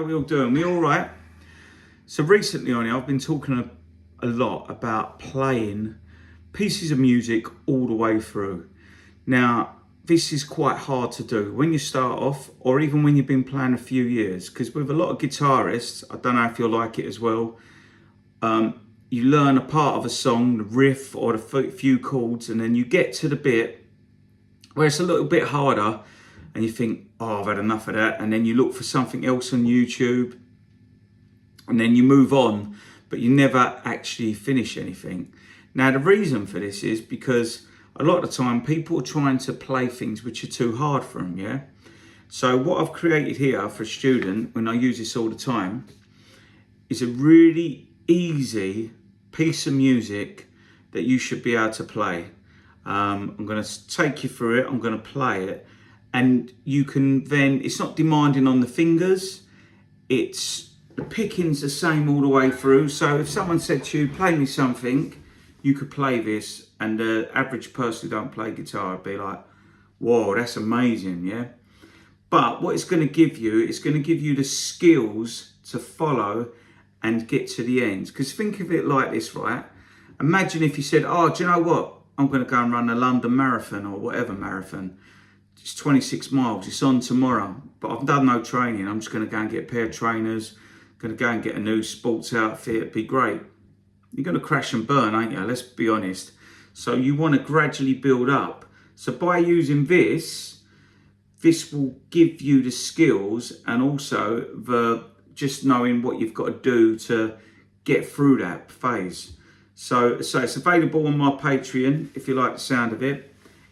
How are we all doing? We all right? So recently on here, I've been talking a lot about playing pieces of music all the way through. Now, this is quite hard to do when you start off, or even when you've been playing a few years, because with a lot of guitarists, I don't know if you'll like it as well, you learn a part of a song, the riff or the few chords, and then you get to the bit where it's a little bit harder and you think, oh, I've had enough of that. And then you look for something else on YouTube and then you move on, but you never actually finish anything. Now, the reason for this is because a lot of the time people are trying to play things which are too hard for them, yeah? So what I've created here for a student, when I use this all the time, is a really easy piece of music that you should be able to play. I'm going to take you through it, I'm going to play it, and you can then, it's not demanding on the fingers, the picking's the same all the way through. So if someone said to you, play me something, you could play this, and the average person who don't play guitar would be like, whoa, that's amazing, yeah? But what it's going to give you, it's going to give you the skills to follow and get to the end. Because think of it like this, right? Imagine if you said, oh, do you know what? I'm going to go and run a London Marathon or whatever marathon. It's 26 miles, it's on tomorrow, but I've done no training. I'm just going to go and get a pair of trainers, going to go and get a new sports outfit, it'd be great. You're going to crash and burn, aren't you? Let's be honest. So you want to gradually build up. So by using this will give you the skills and also just knowing what you've got to do to get through that phase. So it's available on my Patreon if you like the sound of it.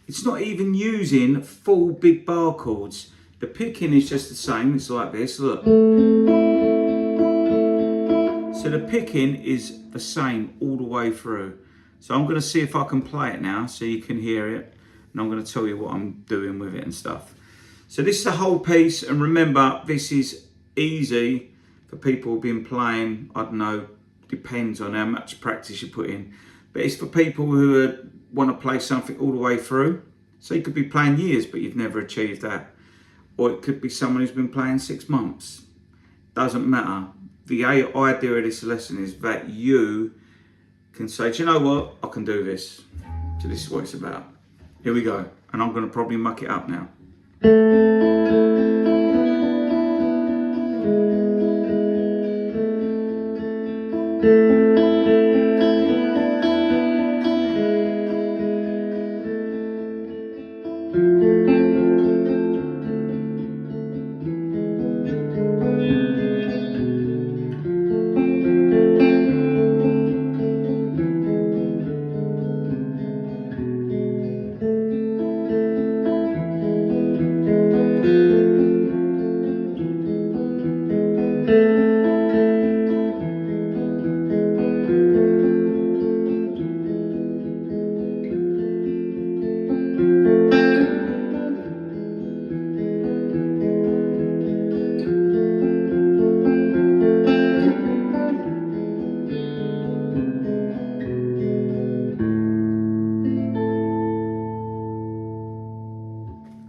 It's not even using full big bar chords. The picking is just the same. It's like this, look. So the picking is the same all the way through. So I'm going to see if I can play it now so you can hear it. And I'm going to tell you what I'm doing with it and stuff. So this is the whole piece. And remember, this is easy for people who've been playing, I don't know, depends on how much practice you put in. But it's for people who want to play something all the way through. So you could be playing years, but you've never achieved that. Or it could be someone who's been playing 6 months. Doesn't matter. The idea of this lesson is that you can say, do you know what? I can do this. So this is what it's about. Here we go. And I'm going to probably muck it up now.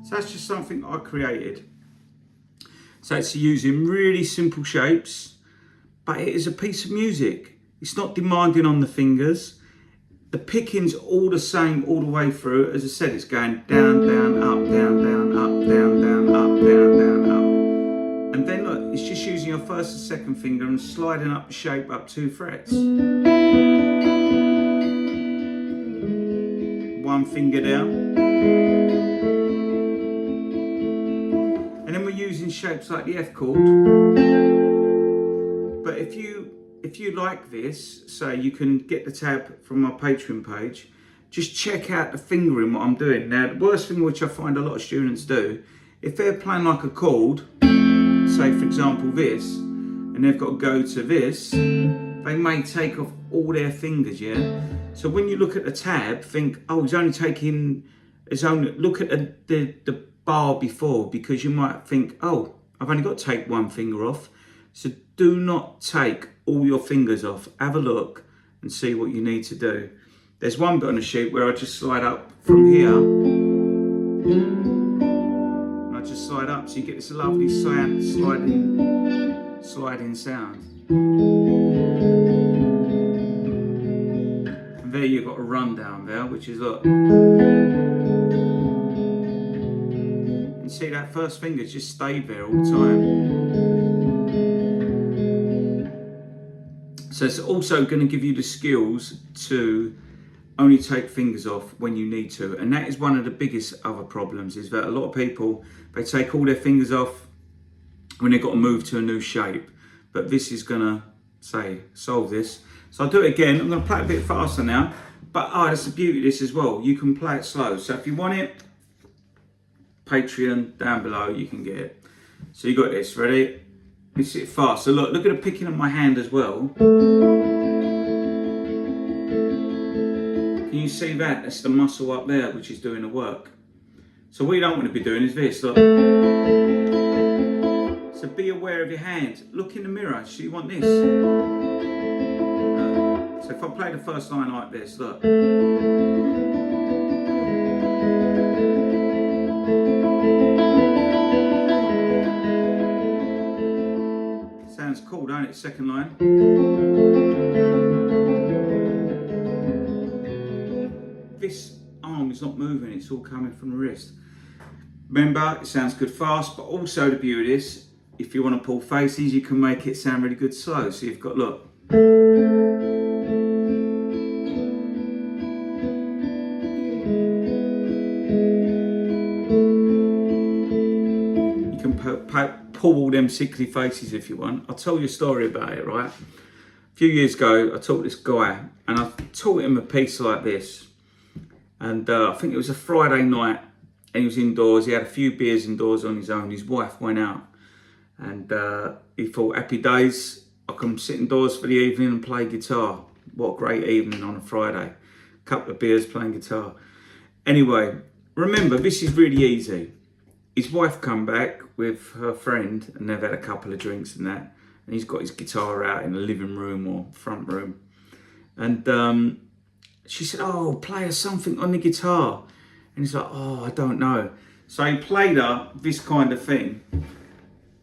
So that's just something I created. So it's using really simple shapes, but it is a piece of music. It's not demanding on the fingers. The picking's all the same all the way through. As I said, it's going down, down, up, down, down, up, down, down, up, down, down, up. And then look, it's just using your first and second finger and sliding up the shape up 2 frets. One finger down. And then we're using shapes like the F chord. But if you like this, say you can get the tab from my Patreon page, just check out the fingering, what I'm doing. Now, the worst thing which I find a lot of students do, if they're playing like a chord, say for example this, and they've got to go to this, they may take off all their fingers, yeah? So when you look at the tab, think, oh, look at the bar before, because you might think, oh, I've only got to take one finger off. So do not take all your fingers off. Have a look and see what you need to do. There's one bit on the sheet where I just slide up from here. And I just slide up, so you get this lovely sliding sliding sound. And there you've got a rundown there, which is, look. And see that first finger's just stayed there all the time. So it's also going to give you the skills to only take fingers off when you need to. And that is one of the biggest other problems, is that a lot of people, they take all their fingers off when they've got to move to a new shape. But this is gonna solve this. So I'll do it again. I'm gonna play it a bit faster now. But that's the beauty of this as well. You can play it slow. So if you want it, Patreon down below, you can get it. So you got this, ready? Let's hit it fast. So look at the picking of my hand as well. Can you see that? That's the muscle up there which is doing the work. So what you don't want to be doing is this, look. So be aware of your hand. Look in the mirror. So you want this. So if I play the first line like this, look. Sounds cool, don't it? Second line. This arm is not moving, it's all coming from the wrist. Remember, it sounds good fast, but also the beauty of this, if you want to pull faces, you can make it sound really good slow. So you've got, look. You can pull all them sickly faces if you want. I'll tell you a story about it, right? A few years ago, I taught this guy, and I taught him a piece like this. And I think it was a Friday night, and he was indoors. He had a few beers indoors on his own. His wife went out, and he thought, happy days, I can sit indoors for the evening and play guitar. What a great evening on a Friday. Couple of beers, playing guitar. Anyway, remember, this is really easy. His wife come back with her friend, and they've had a couple of drinks and that, and he's got his guitar out in the living room or front room. And she said, oh, play us something on the guitar. And he's like, oh, I don't know. So he played her this kind of thing.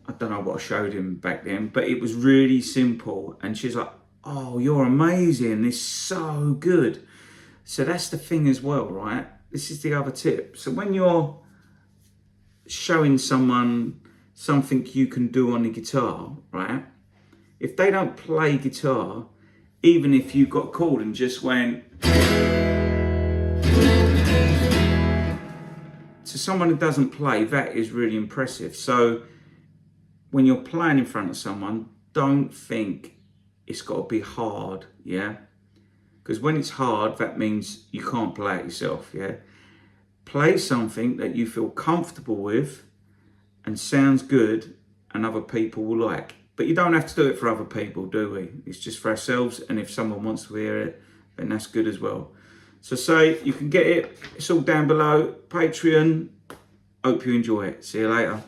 I don't know what I showed him back then, but it was really simple. And she's like, oh, you're amazing. This is so good. So that's the thing as well, right? This is the other tip. So when you're showing someone something you can do on the guitar, right? If they don't play guitar, even if you got called and just went, to someone who doesn't play, that is really impressive. So when you're playing in front of someone, don't think it's got to be hard, yeah? Because when it's hard, that means you can't play it yourself, yeah? Play something that you feel comfortable with and sounds good and other people will like. But you don't have to do it for other people, do we? It's just for ourselves, and if someone wants to hear it, then that's good as well. So you can get it. It's all down below. Patreon. Hope you enjoy it. See you later.